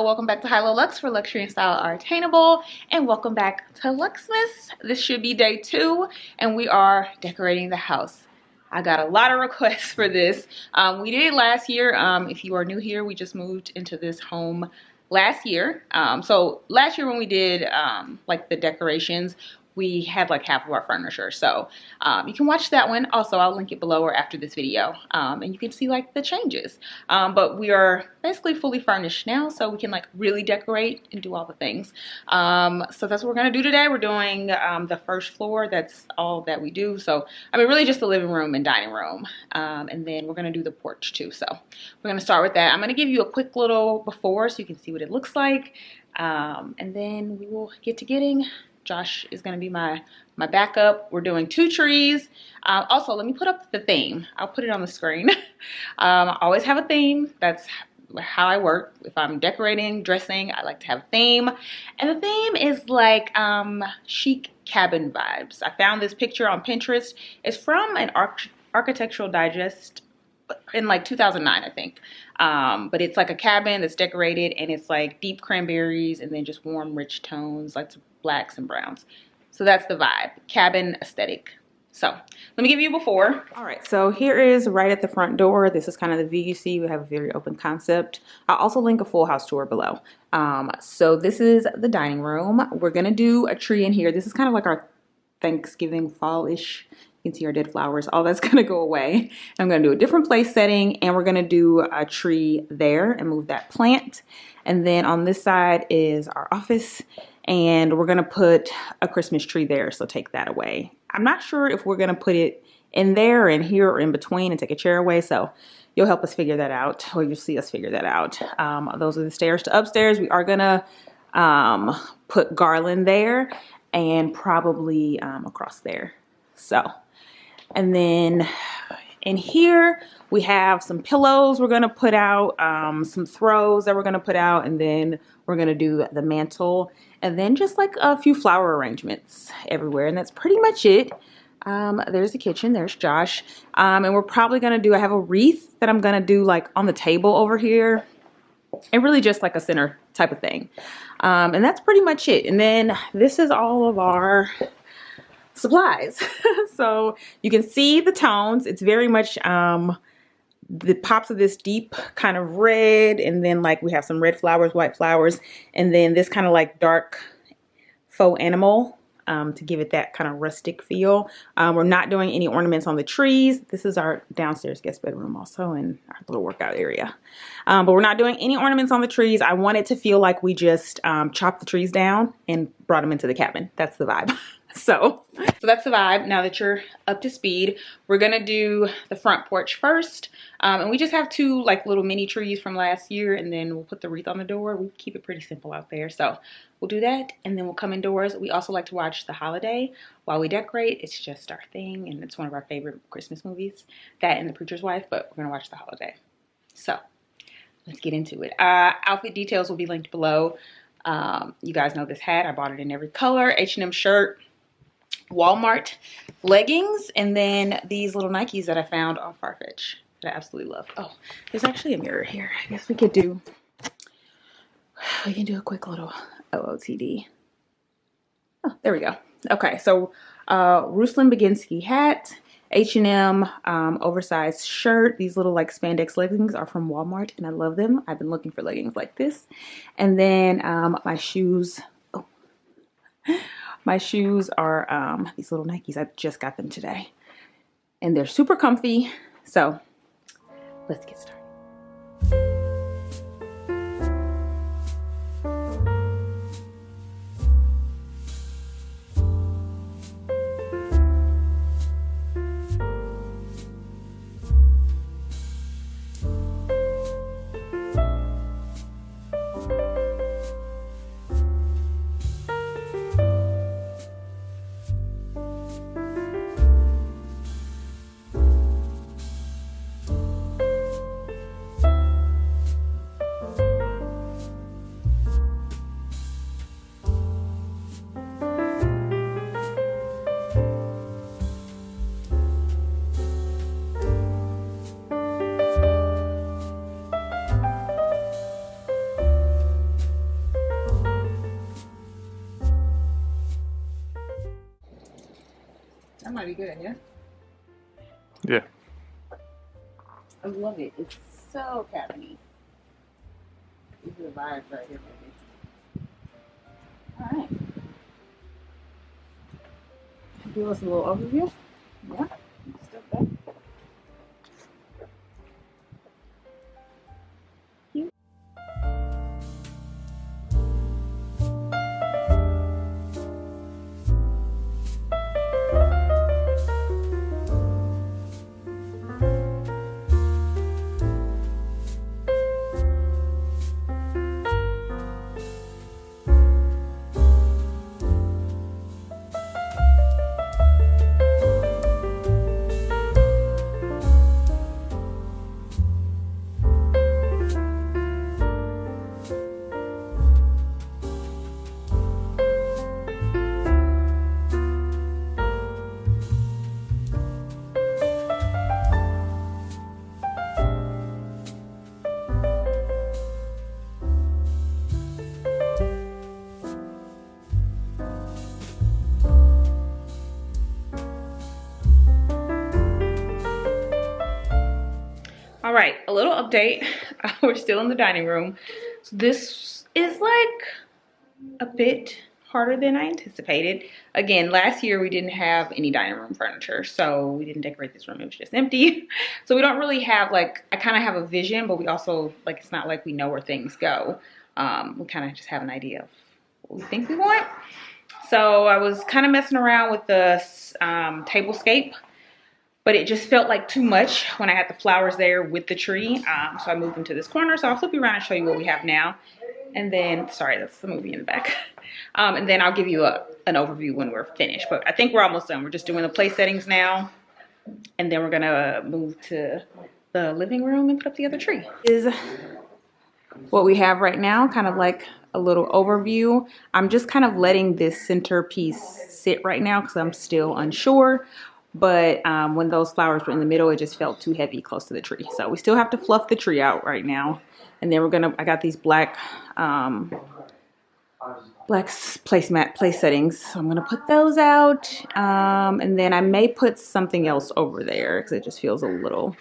welcome back to High Low Lux, where luxury and style are attainable, and welcome back to Luxxemas. This should be day 2, and we are decorating the house. I got a lot of requests for this. We did it last year. If you are new here, we just moved into this home last year. So last year when we did like the decorations, we had like half of our furniture. So you can watch that one. Also, I'll link it below or after this video. And you can see like the changes. But we are basically fully furnished now, so we can like really decorate and do all the things. So that's what we're gonna do today. We're doing the first floor. That's all that we do. So I mean, really just the living room and dining room. And then we're gonna do the porch too. So we're gonna start with that. I'm gonna give you a quick little before so you can see what it looks like. And then we will get to getting. Josh is going to be my backup. We're doing 2 trees. Also, let me put up the theme. I'll put it on the screen. I always have a theme. That's how I work. If I'm decorating, dressing, I like to have a theme. And the theme is like chic cabin vibes. I found this picture on Pinterest. It's from an Architectural Digest in like 2009, I think. But it's like a cabin that's decorated, and it's like deep cranberries and then just warm, rich tones, like blacks and browns. So that's the vibe, cabin aesthetic. So let me give you a before. All right, so here is right at the front door. This is kind of the view you see. We have a very open concept. I'll also link a full house tour below. So this is the dining room. We're gonna do a tree in here. This is kind of like our Thanksgiving fall-ish. You can see our dead flowers. All that's gonna go away. I'm gonna do a different place setting, and we're gonna do a tree there and move that plant. And then on this side is our office, and we're gonna put a Christmas tree there, so take that away. I'm not sure if we're gonna put it in there and here or in between and take a chair away, so you'll help us figure that out, or you'll see us figure that out. Those are the stairs to upstairs. We are gonna put garland there and probably across there. So, and then in here we have some pillows we're gonna put out, some throws that we're gonna put out, and then we're gonna do the mantle, and then just like a few flower arrangements everywhere, and that's pretty much it. There's the kitchen, there's Josh, and we're probably gonna do, I have a wreath that I'm gonna do like on the table over here, and really just like a center type of thing. And that's pretty much it. And then this is all of our supplies. So you can see the tones. It's very much the pops of this deep kind of red, and then like we have some red flowers, white flowers, and then this kind of like dark faux animal to give it that kind of rustic feel. We're not doing any ornaments on the trees. This is our downstairs guest bedroom also, and our little workout area. But we're not doing any ornaments on the trees. I want it to feel like we just chopped the trees down and brought them into the cabin. That's the vibe. So that's the vibe. Now that you're up to speed, we're gonna do the front porch first. And we just have 2 like little mini trees from last year, and then we'll put the wreath on the door. We keep it pretty simple out there. So we'll do that, and then we'll come indoors. We also like to watch The Holiday while we decorate. It's just our thing, and it's one of our favorite Christmas movies, that and The Preacher's Wife, but we're gonna watch The Holiday. So let's get into it. Outfit details will be linked below. You guys know this hat. I bought it in every color. H&M shirt, Walmart leggings, and then these little Nikes that I found on Farfetch that I absolutely love. Oh, there's actually a mirror here. I guess we can do a quick little OOTD. Oh, there we go. Okay, so Ruslan Baginski hat, H&M oversized shirt. These little like spandex leggings are from Walmart, and I love them. I've been looking for leggings like this. And then my shoes. Oh. My shoes are these little Nikes. I just got them today, and they're super comfy. So let's get started. might be good, yeah? Yeah. I love it. It's so cabiny. These are the vibes right here, baby. Alright. Give us a little overview. Yeah. Step back. All right, a little update. We're still in the dining room. So this is like a bit harder than I anticipated. Again, last year we didn't have any dining room furniture, so we didn't decorate this room. It was just empty. So we don't really have like, I kind of have a vision, but we also like, it's not like we know where things go. We kind of just have an idea of what we think we want. So I was kind of messing around with the tablescape, but it just felt like too much when I had the flowers there with the tree. So I moved into this corner. So I'll flip you around and show you what we have now. And then, sorry, that's the movie in the back. And then I'll give you an overview when we're finished. But I think we're almost done. We're just doing the place settings now. And then we're gonna move to the living room and put up the other tree. Is what we have right now, kind of like a little overview. I'm just kind of letting this centerpiece sit right now because I'm still unsure. But when those flowers were in the middle, it just felt too heavy close to the tree. So we still have to fluff the tree out right now. And then I got these black place settings. So I'm gonna put those out. And then I may put something else over there because it just feels a little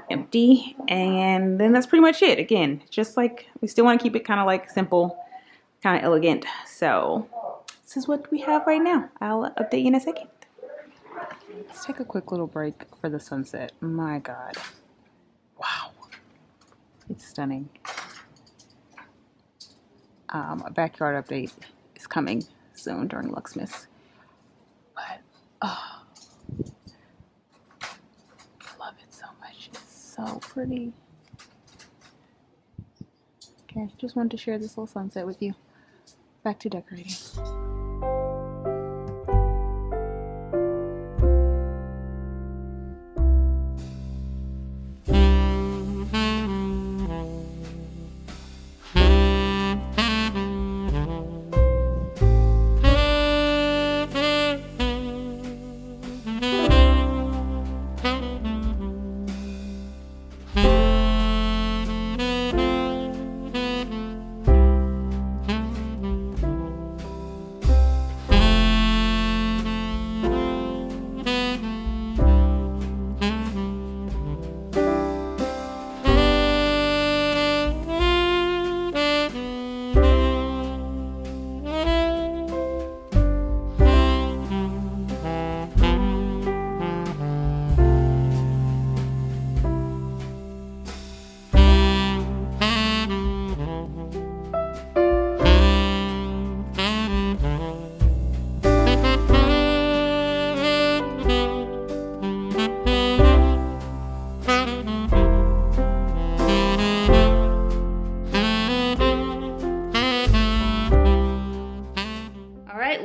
empty. And then that's pretty much it. Again, just like, we still wanna keep it kind of like simple, kind of elegant. So this is what we have right now. I'll update you in a second. Let's take a quick little break for the sunset. My God. Wow. It's stunning. A backyard update is coming soon during Luxxemas. But, oh, I love it so much. It's so pretty. Okay, just wanted to share this little sunset with you. Back to decorating.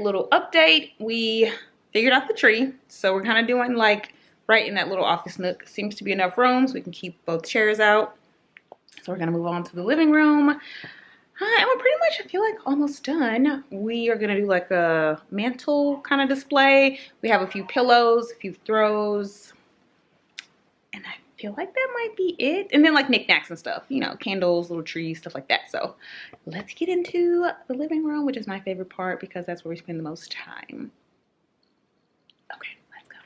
Little update, we figured out the tree, so we're kind of doing like right in that little office nook. Seems to be enough room so we can keep both chairs out. So we're gonna move on to the living room, and we're pretty much, I feel like, almost done. We are gonna do like a mantle kind of display. We have a few pillows, a few throws, and I feel like that might be it. And then like knickknacks and stuff, you know, candles, little trees, stuff like that. So let's get into the living room, which is my favorite part because that's where we spend the most time. Okay, let's go.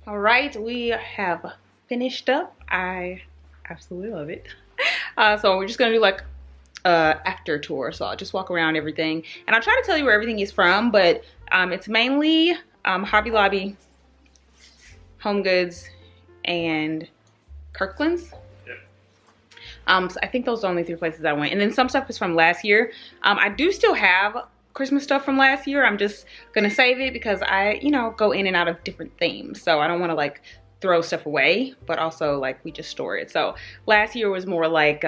All right, we have finished up. I absolutely love it. So we're just gonna do like after tour. So I'll just walk around everything, and I'll try to tell you where everything is from, but it's mainly Hobby Lobby, Home Goods, and Kirkland's. So I think those are the only 3 places I went, and then some stuff is from last year. I do still have Christmas stuff from last year. I'm just gonna save it because I, you know, go in and out of different themes, so I don't want to like throw stuff away, but also like we just store it. So last year was more like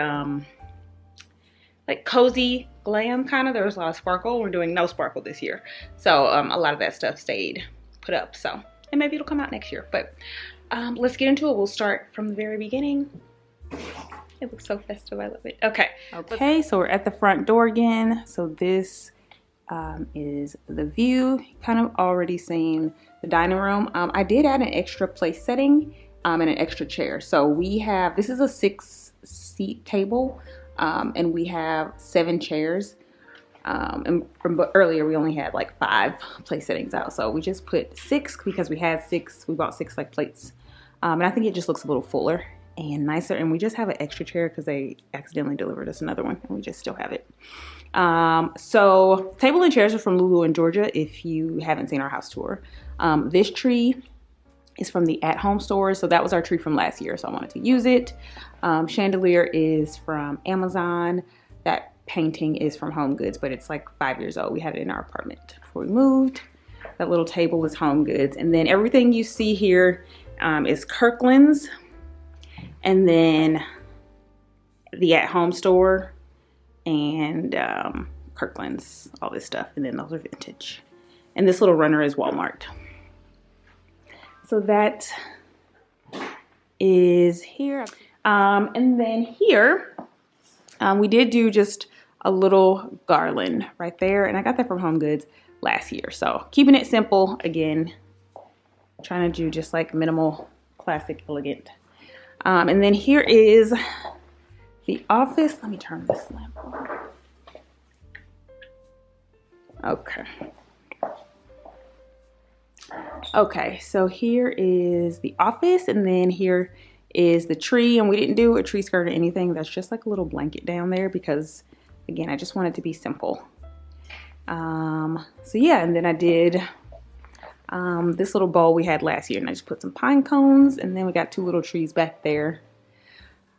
cozy glam kind of. There was a lot of sparkle. We're doing no sparkle this year, so a lot of that stuff stayed put up. So, and maybe it'll come out next year, but let's get into it. We'll start from the very beginning. It looks so festive. I love it. Okay, so we're at the front door again. So this is the view. Kind of already seen the dining room. I did add an extra place setting and an extra chair. So we have, this is a 6-seat table, and we have 7 chairs. And from earlier we only had like 5 place settings out. So we just put 6 because we had 6. We bought 6 like plates. And I think it just looks a little fuller and nicer. And we just have an extra chair because they accidentally delivered us another one and we just still have it. So table and chairs are from Lulu in Georgia if you haven't seen our house tour. This tree is from the At Home store. So that was our tree from last year, so I wanted to use it. Chandelier is from Amazon. That painting is from Home Goods, but it's like 5 years old. We had it in our apartment before we moved. That little table is Home Goods. And then everything you see here is Kirkland's. And then the At Home store and Kirkland's, all this stuff. And then those are vintage. And this little runner is Walmart. So that is here. And then here, we did do just a little garland right there. And I got that from Home Goods last year. So keeping it simple, again, trying to do just like minimal, classic, elegant. And then here is the office. Let me turn this lamp on. Okay, so here is the office, and then here is the tree, and we didn't do a tree skirt or anything. That's just like a little blanket down there because, again, I just wanted to be simple. So yeah, and then I did this little bowl we had last year, and I just put some pine cones, and then we got 2 little trees back there.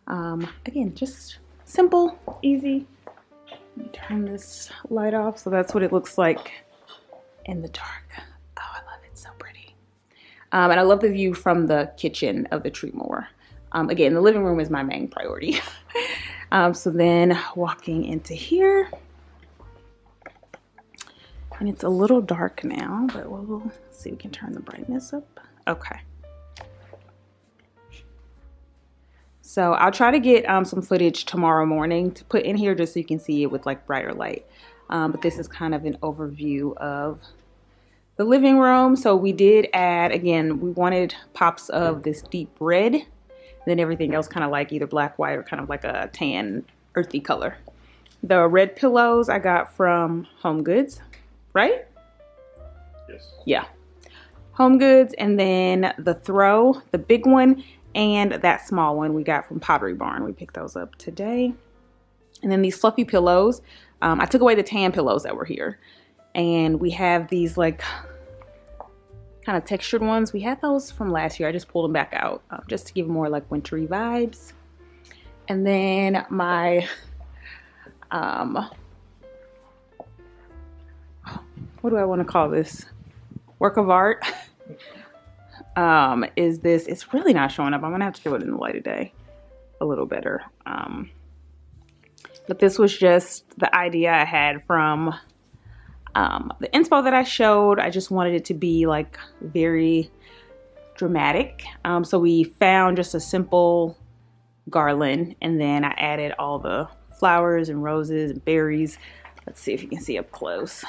Again, just simple, easy. Let me turn this light off. So that's what it looks like in the dark. Oh, I love it, so pretty. And I love the view from the kitchen of the tree more. Again, the living room is my main priority. So then walking into here, and it's a little dark now, but we'll see if we can turn the brightness up. Okay. So I'll try to get some footage tomorrow morning to put in here just so you can see it with like brighter light. But this is kind of an overview of the living room. So we did add, again, we wanted pops of this deep red. Then everything else kind of like either black, white, or kind of like a tan, earthy color. The red pillows I got from Home Goods, right? Yes. Yeah. Home Goods, and then the throw, the big one, and that small one we got from Pottery Barn. We picked those up today. And then these fluffy pillows. I took away the tan pillows that were here. And we have these like kind of textured ones. We had those from last year. I just pulled them back out just to give more like wintry vibes. And then my, what do I want to call this? Work of art. Is this, it's really not showing up. I'm gonna have to show it in the light of day a little better. But this was just the idea I had from the inspo that I showed. I just wanted it to be like very dramatic. So we found just a simple garland, and then I added all the flowers and roses and berries. Let's see if you can see up close.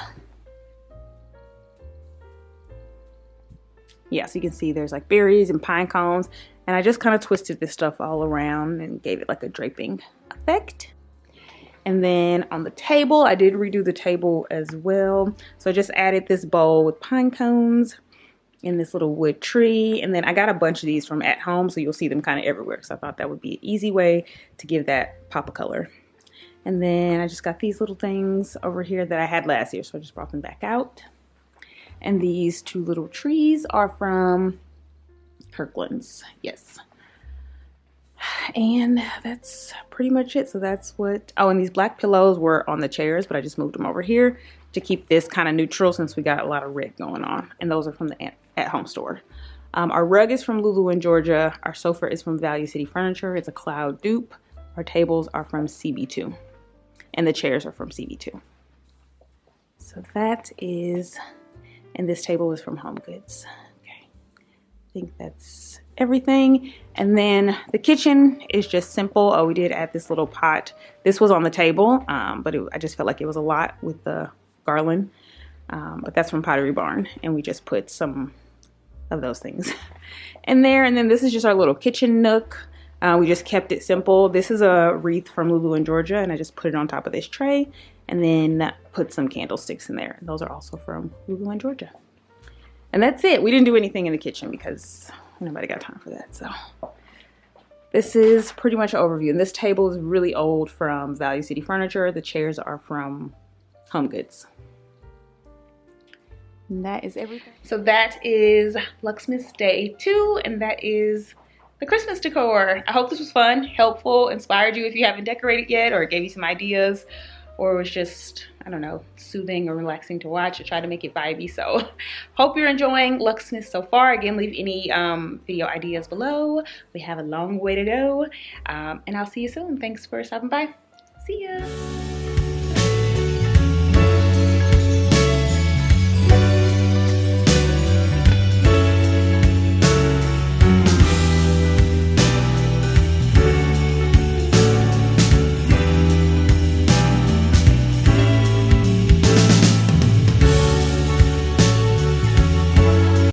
Yeah, so you can see there's like berries and pine cones, and I just kind of twisted this stuff all around and gave it like a draping effect. And then on the table, I did redo the table as well. So I just added this bowl with pine cones and this little wood tree. And then I got a bunch of these from at home, so you'll see them kind of everywhere. So I thought that would be an easy way to give that pop of color. And then I just got these little things over here that I had last year, so I just brought them back out. And these two little trees are from Kirkland's, yes. And that's pretty much it. So that's what, oh, and these black pillows were on the chairs, but I just moved them over here to keep this kind of neutral since we got a lot of red going on. And those are from the at-home store. Our rug is from Lulu in Georgia. Our sofa is from Value City Furniture. It's a cloud dupe. Our tables are from CB2. And the chairs are from CB2. So that is, and this table is from Home Goods. Okay, I think that's everything. And then the kitchen is just simple. Oh, we did add this little pot. This was on the table, but I just felt like it was a lot with the garland. But that's from Pottery Barn, and we just put some of those things in there. And then this is just our little kitchen nook. We just kept it simple. This is a wreath from Lulu in Georgia, and I just put it on top of this tray and then put some candlesticks in there. And those are also from Lulu in Georgia. And that's it. We didn't do anything in the kitchen because nobody got time for that. So this is pretty much an overview. And this table is really old from Value City Furniture. The chairs are from Home Goods. And that is everything. So that is Luxxemas Day 2, and that is the Christmas decor. I hope this was fun, helpful, inspired you if you haven't decorated yet, or gave you some ideas, or was just, I don't know, soothing or relaxing to watch, or try to make it vibey. So hope you're enjoying Luxxemas so far. Again, leave any video ideas below. We have a long way to go, and I'll see you soon. Thanks for stopping by. See ya.